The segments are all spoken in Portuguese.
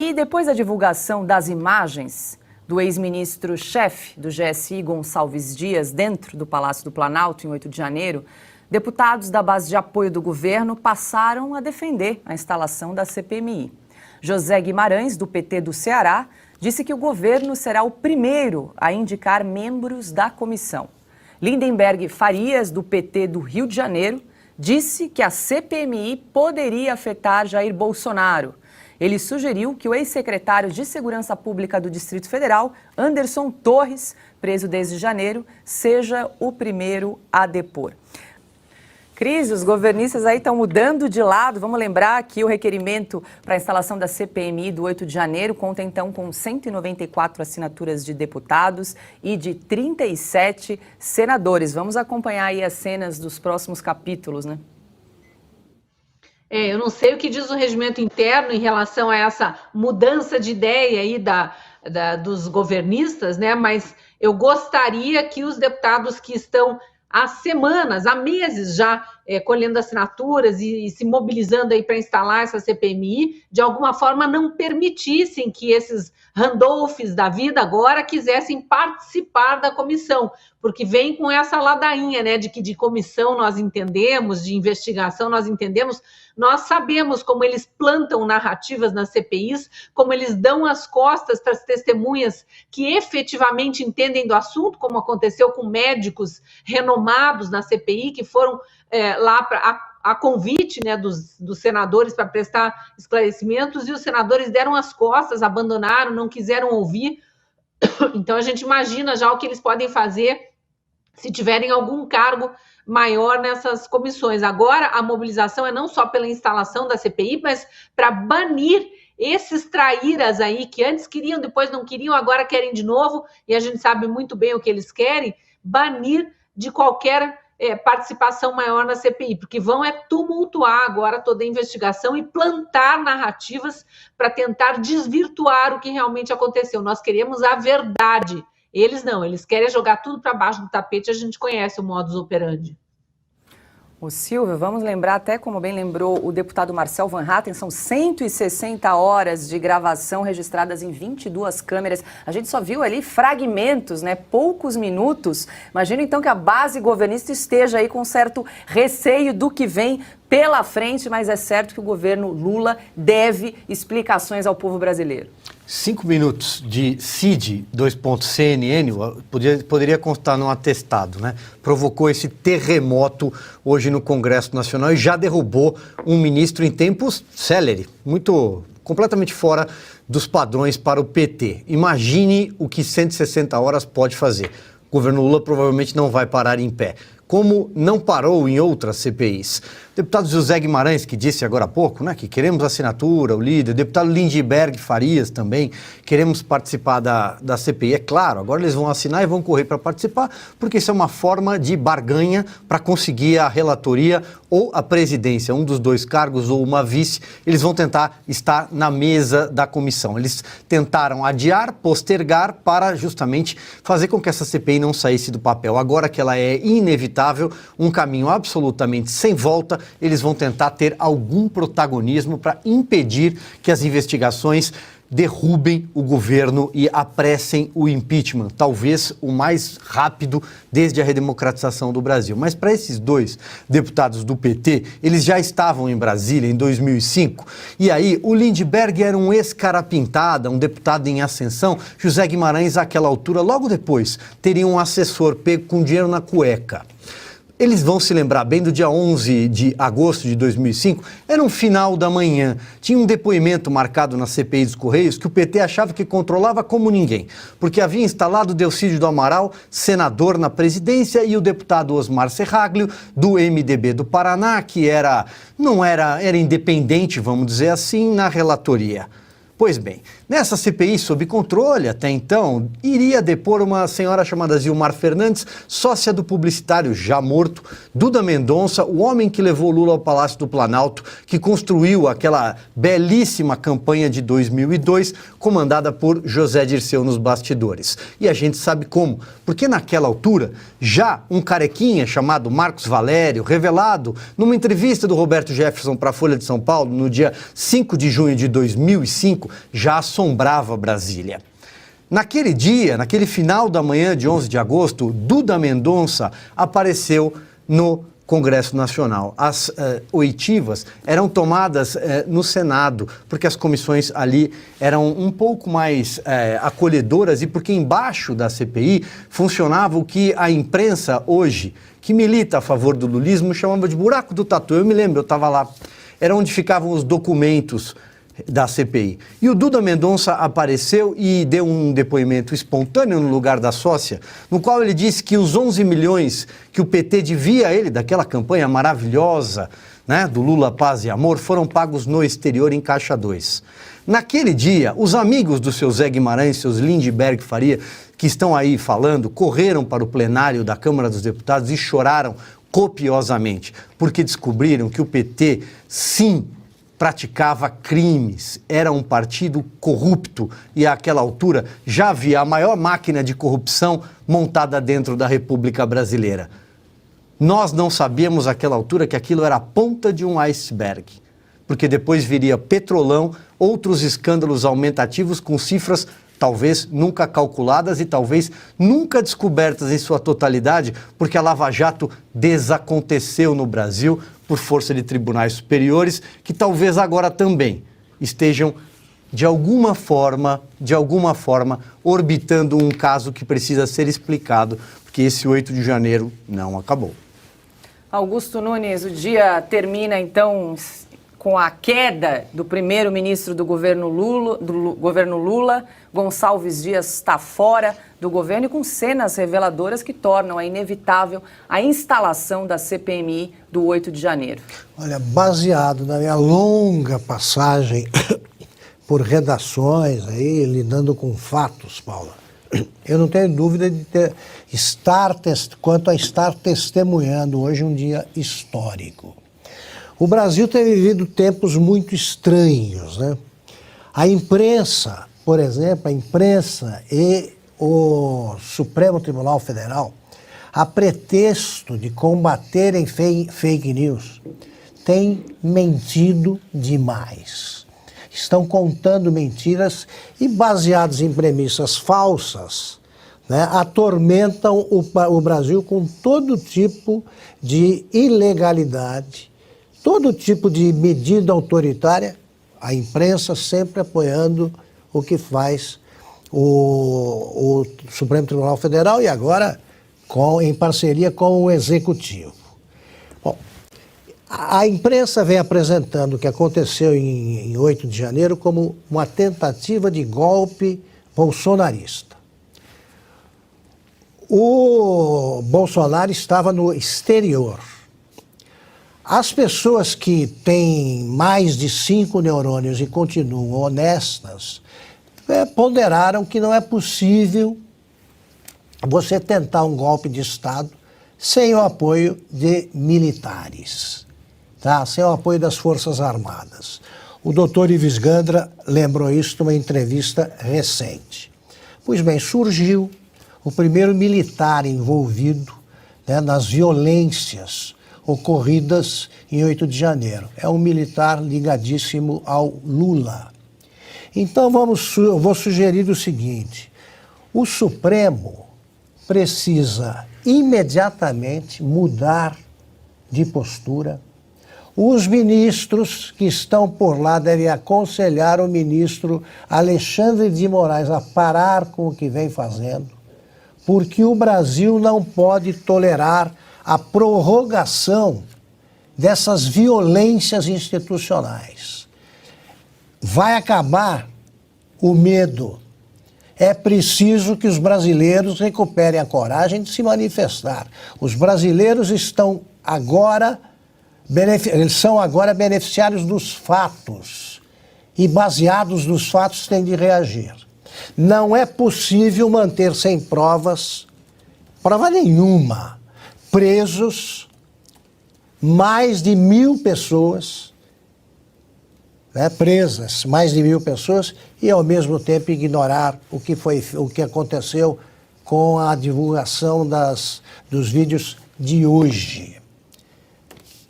E depois da divulgação das imagens do ex-ministro-chefe do GSI, Gonçalves Dias, dentro do Palácio do Planalto, em 8 de janeiro, deputados da base de apoio do governo passaram a defender a instalação da CPMI. José Guimarães, do PT do Ceará, disse que o governo será o primeiro a indicar membros da comissão. Lindenberg Farias, do PT do Rio de Janeiro, disse que a CPMI poderia afetar Jair Bolsonaro. Ele sugeriu que o ex-secretário de Segurança Pública do Distrito Federal, Anderson Torres, preso desde janeiro, seja o primeiro a depor. Cris, os governistas aí estão mudando de lado. Vamos lembrar que o requerimento para a instalação da CPMI do 8 de janeiro conta então com 194 assinaturas de deputados e de 37 senadores. Vamos acompanhar aí as cenas dos próximos capítulos, né? Eu não sei o que diz o regimento interno em relação a essa mudança de ideia aí dos governistas, né? Mas eu gostaria que os deputados que estão há semanas, há meses já, colhendo assinaturas e se mobilizando aí para instalar essa CPMI, de alguma forma não permitissem que esses Randolphs da vida agora quisessem participar da comissão, porque vem com essa ladainha, né, de que de comissão nós entendemos, de investigação nós entendemos, nós sabemos como eles plantam narrativas nas CPIs, como eles dão as costas para as testemunhas que efetivamente entendem do assunto, como aconteceu com médicos renomados na CPI, que foram lá a convite, né, dos senadores para prestar esclarecimentos, e os senadores deram as costas, abandonaram, não quiseram ouvir. Então a gente imagina já o que eles podem fazer se tiverem algum cargo maior nessas comissões. Agora, a mobilização é não só pela instalação da CPI, mas para banir esses traíras aí, que antes queriam, depois não queriam, agora querem de novo, e a gente sabe muito bem o que eles querem, banir de qualquer participação maior na CPI, porque vão tumultuar agora toda a investigação e plantar narrativas para tentar desvirtuar o que realmente aconteceu. Nós queremos a verdade. Eles não, eles querem jogar tudo para baixo do tapete, a gente conhece o modus operandi. O Silvio, vamos lembrar, até como bem lembrou o deputado Marcel Van Hatten, são 160 horas de gravação registradas em 22 câmeras. A gente só viu ali fragmentos, né? Poucos minutos. Imagina então que a base governista esteja aí com certo receio do que vem pela frente, mas é certo que o governo Lula deve explicações ao povo brasileiro. 5 minutos de CID, CNN, poderia constar num atestado, né? Provocou esse terremoto hoje no Congresso Nacional e já derrubou um ministro em tempos célere, completamente fora dos padrões para o PT. Imagine o que 160 horas pode fazer. O governo Lula provavelmente não vai parar em pé, como não parou em outras CPIs. O deputado José Guimarães, que disse agora há pouco, né, que queremos assinatura, o líder, o deputado Lindenberg Farias também, queremos participar da CPI. É claro, agora eles vão assinar e vão correr para participar, porque isso é uma forma de barganha para conseguir a relatoria ou a presidência, um dos dois cargos ou uma vice. Eles vão tentar estar na mesa da comissão. Eles tentaram adiar, postergar para justamente fazer com que essa CPI não saísse do papel. Agora que ela é inevitável, um caminho absolutamente sem volta, eles vão tentar ter algum protagonismo para impedir que as investigações derrubem o governo e apressem o impeachment, talvez o mais rápido desde a redemocratização do Brasil. Mas para esses dois deputados do PT, eles já estavam em Brasília em 2005, e aí o Lindenberg era um ex-cara-pintada, um deputado em ascensão. José Guimarães, àquela altura, logo depois, teria um assessor pego com dinheiro na cueca. Eles vão se lembrar bem do dia 11 de agosto de 2005, era um final da manhã. Tinha um depoimento marcado na CPI dos Correios que o PT achava que controlava como ninguém, porque havia instalado Delcídio do Amaral, senador na presidência, e o deputado Osmar Serraglio, do MDB do Paraná, que era independente, vamos dizer assim, na relatoria. Pois bem, nessa CPI sob controle até então, iria depor uma senhora chamada Zilmar Fernandes, sócia do publicitário já morto, Duda Mendonça, o homem que levou Lula ao Palácio do Planalto, que construiu aquela belíssima campanha de 2002, comandada por José Dirceu nos bastidores. E a gente sabe como, porque naquela altura, já um carequinha chamado Marcos Valério, revelado numa entrevista do Roberto Jefferson para a Folha de São Paulo, no dia 5 de junho de 2005, político já assombrava Brasília. Naquele dia, naquele final da manhã de 11 de agosto, Duda Mendonça apareceu no Congresso Nacional. As oitivas eram tomadas no Senado, porque as comissões ali eram um pouco mais acolhedoras e porque embaixo da CPI funcionava o que a imprensa hoje, que milita a favor do lulismo, chamava de buraco do tatu. Eu me lembro, eu estava lá. Era onde ficavam os documentos da CPI. E o Duda Mendonça apareceu e deu um depoimento espontâneo no lugar da sócia, no qual ele disse que os 11 milhões que o PT devia a ele, daquela campanha maravilhosa, né, do Lula, Paz e Amor, foram pagos no exterior em Caixa 2. Naquele dia, os amigos do seu Zé Guimarães, seus Lindbergh Faria, que estão aí falando, correram para o plenário da Câmara dos Deputados e choraram copiosamente, porque descobriram que o PT, sim, praticava crimes, era um partido corrupto e àquela altura já havia a maior máquina de corrupção montada dentro da República Brasileira. Nós não sabíamos àquela altura que aquilo era a ponta de um iceberg, porque depois viria Petrolão, outros escândalos aumentativos com cifras talvez nunca calculadas e talvez nunca descobertas em sua totalidade, porque a Lava Jato desaconteceu no Brasil por força de tribunais superiores, que talvez agora também estejam, de alguma forma, orbitando um caso que precisa ser explicado, porque esse 8 de janeiro não acabou. Augusto Nunes, o dia termina então com a queda do primeiro-ministro do governo Lula, Gonçalves Dias está fora do governo e com cenas reveladoras que tornam inevitável a instalação da CPMI do 8 de janeiro. Olha, baseado na minha longa passagem por redações, aí, lidando com fatos, Paula, eu não tenho dúvida de quanto a estar testemunhando hoje um dia histórico. O Brasil tem vivido tempos muito estranhos, né? A imprensa, por exemplo, a imprensa e o Supremo Tribunal Federal, a pretexto de combaterem fake news, têm mentido demais. Estão contando mentiras e, baseados em premissas falsas, né, atormentam o Brasil com todo tipo de ilegalidade, todo tipo de medida autoritária, a imprensa sempre apoiando o que faz o Supremo Tribunal Federal e agora em parceria com o Executivo. Bom, a imprensa vem apresentando o que aconteceu em 8 de janeiro como uma tentativa de golpe bolsonarista. O Bolsonaro estava no exterior. As pessoas que têm mais de 5 neurônios e continuam honestas ponderaram que não é possível você tentar um golpe de Estado sem o apoio de militares, tá? Sem o apoio das Forças Armadas. O doutor Ives Gandra lembrou isso numa entrevista recente. Pois bem, surgiu o primeiro militar envolvido, né, nas violências ocorridas em 8 de janeiro. É um militar ligadíssimo ao Lula. Então eu vou sugerir o seguinte: o Supremo precisa imediatamente mudar de postura. Os ministros que estão por lá devem aconselhar o ministro Alexandre de Moraes a parar com o que vem fazendo, porque o Brasil não pode tolerar a prorrogação dessas violências institucionais. Vai acabar o medo. É preciso que os brasileiros recuperem a coragem de se manifestar. Os brasileiros estão agora, eles são agora beneficiários dos fatos e, baseados nos fatos, têm de reagir. Não é possível manter sem prova nenhuma, presos mais de 1.000 pessoas, né, presas mais de 1.000 pessoas, e ao mesmo tempo ignorar o que aconteceu com a divulgação dos vídeos de hoje.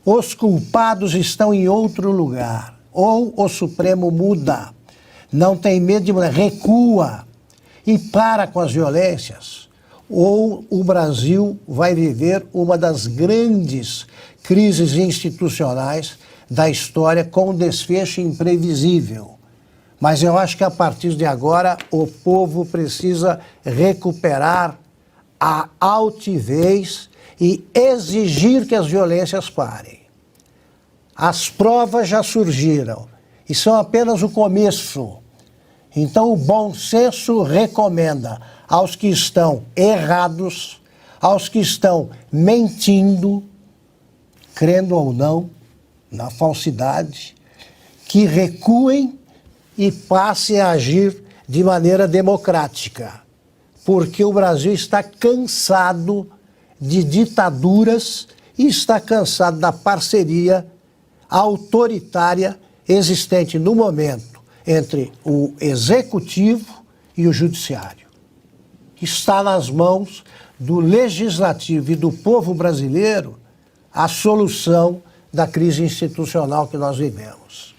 Os culpados estão em outro lugar, ou o Supremo muda. não tem medo de mulher, recua e para com as violências, ou o Brasil vai viver uma das grandes crises institucionais da história com desfecho imprevisível. Mas eu acho que a partir de agora o povo precisa recuperar a altivez e exigir que as violências parem. As provas já surgiram e são apenas o começo. Então o bom senso recomenda aos que estão errados, aos que estão mentindo, crendo ou não na falsidade, que recuem e passem a agir de maneira democrática, porque o Brasil está cansado de ditaduras e está cansado da parceria autoritária existente no momento entre o executivo e o judiciário. Está nas mãos do legislativo e do povo brasileiro a solução da crise institucional que nós vivemos.